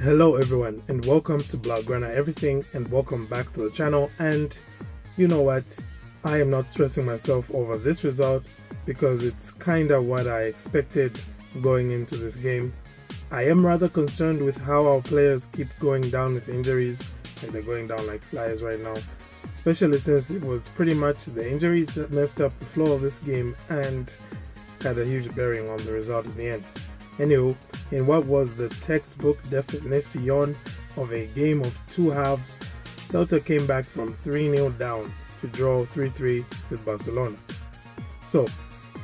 Hello everyone and welcome to Blaugrana Everything and welcome back to the channel. And you know what, I am not stressing myself over this result because it's kinda what I expected going into this game. I am rather concerned with how our players keep going down with injuries, and they're going down like flies right now, especially since it was pretty much the injuries that messed up the flow of this game and had a huge bearing on the result in the end. Anywho, in what was the textbook definition of a game of two halves, Celta came back from 3-0 down to draw 3-3 with Barcelona. So,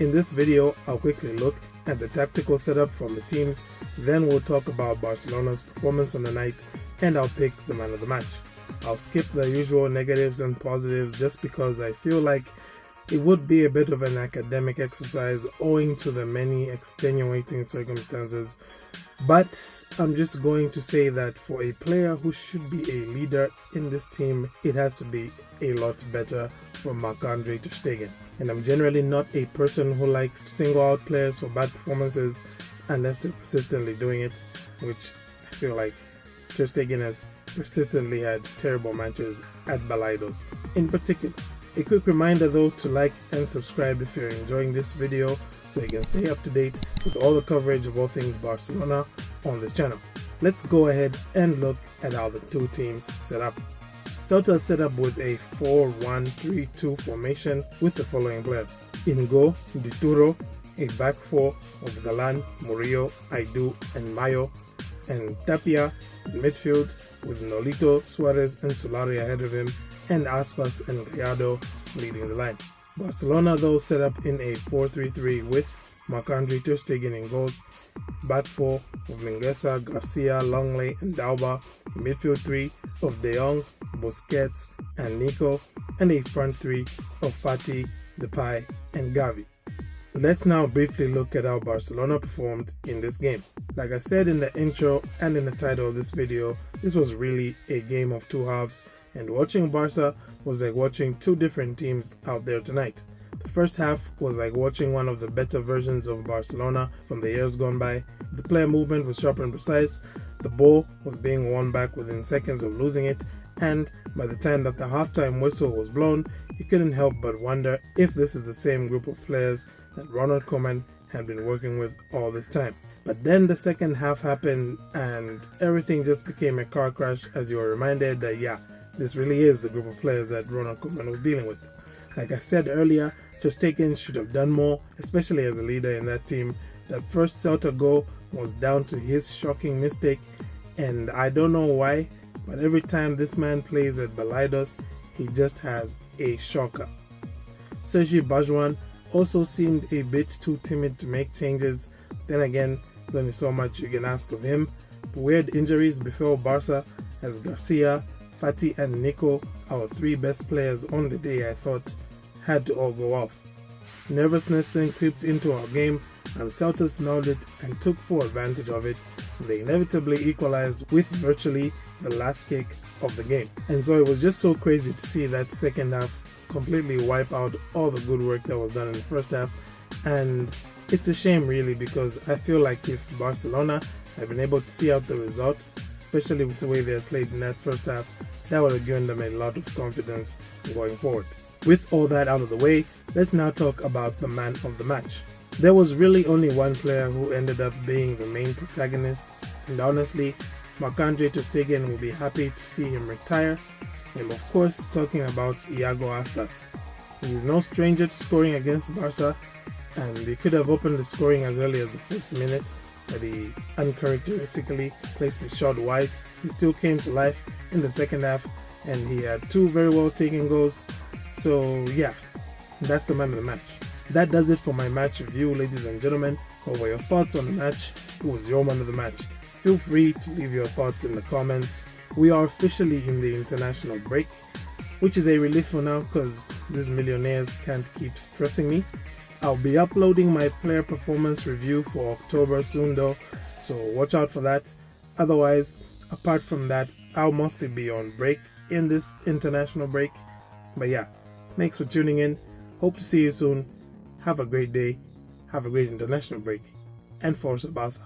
in this video, I'll quickly look at the tactical setup from the teams, then we'll talk about Barcelona's performance on the night, and I'll pick the man of the match. I'll skip the usual negatives and positives just because I feel like it would be a bit of an academic exercise owing to the many extenuating circumstances, but I'm just going to say that for a player who should be a leader in this team, it has to be a lot better from Marc-Andre ter Stegen. And I'm generally not a person who likes to single out players for bad performances unless they're persistently doing it, which I feel like ter Stegen has persistently had terrible matches at Balaidos in particular. A quick reminder though to like and subscribe if you're enjoying this video so you can stay up to date with all the coverage of all things Barcelona on this channel. Let's go ahead and look at how the two teams set up. Celta set up with a 4-1-3-2 formation with the following players: in goal, Dituro, a back four of Galan, Murillo, Aidu and Mayo, and Tapia in midfield with Nolito, Suarez and Solari ahead of him, and Aspas and Gallardo leading the line. Barcelona though set up in a 4-3-3 with Marc-Andre ter Stegen in goals, back four of Mingueza, Garcia, Longley and Dauba, a midfield three of De Jong, Busquets and Nico, and a front three of Fati, Depay and Gavi. Let's now briefly look at how Barcelona performed in this game. Like I said in the intro and in the title of this video, this was really a game of two halves, and watching Barca was like watching two different teams out there tonight. The first half was like watching one of the better versions of Barcelona from the years gone by. The player movement was sharp and precise, the ball was being won back within seconds of losing it, and by the time that the halftime whistle was blown, you couldn't help but wonder if this is the same group of players that Ronald Koeman had been working with all this time. But then the second half happened and everything just became a car crash as you were reminded that this really is the group of players that Ronald Koeman was dealing with. Like I said earlier, ter Stegen should have done more, especially as a leader in that team. That first Celta goal was down to his shocking mistake, and I don't know why, but every time this man plays at Balaidos, he just has a shocker. Sergi Barjuan also seemed a bit too timid to make changes. Then again, there's only so much you can ask of him. Weird injuries befell Barca as Garcia, Fati and Nico, our three best players on the day, I thought had to all go off. Nervousness then crept into our game and Celta smelled it and took full advantage of it. They inevitably equalized with virtually the last kick of the game. And so it was just so crazy to see that second half completely wipe out all the good work that was done in the first half. And it's a shame really, because I feel like if Barcelona had been able to see out the result, especially with the way they had played in that first half, that would have given them a lot of confidence going forward. With all that out of the way, let's now talk about the man of the match. There was really only one player who ended up being the main protagonist, and honestly, Marc-Andre ter Stegen will be happy to see him retire. I'm of course talking about Iago Aspas. He is no stranger to scoring against Barca, and he could have opened the scoring as early as the first minute, but he uncharacteristically placed his shot wide. He still came to life in the second half, and he had two very well taken goals. So yeah, that's the man of the match. That does it for my match review, ladies and gentlemen. What were your thoughts on the match? Who was your man of the match? Feel free to leave your thoughts in the comments. We are officially in the international break, which is a relief for now because these millionaires can't keep stressing me. I'll be uploading my player performance review for October soon though, so watch out for that. Otherwise, apart from that, I'll mostly be on break in this international break. But yeah, thanks for tuning in. Hope to see you soon. Have a great day. Have a great international break. And Forza Barca.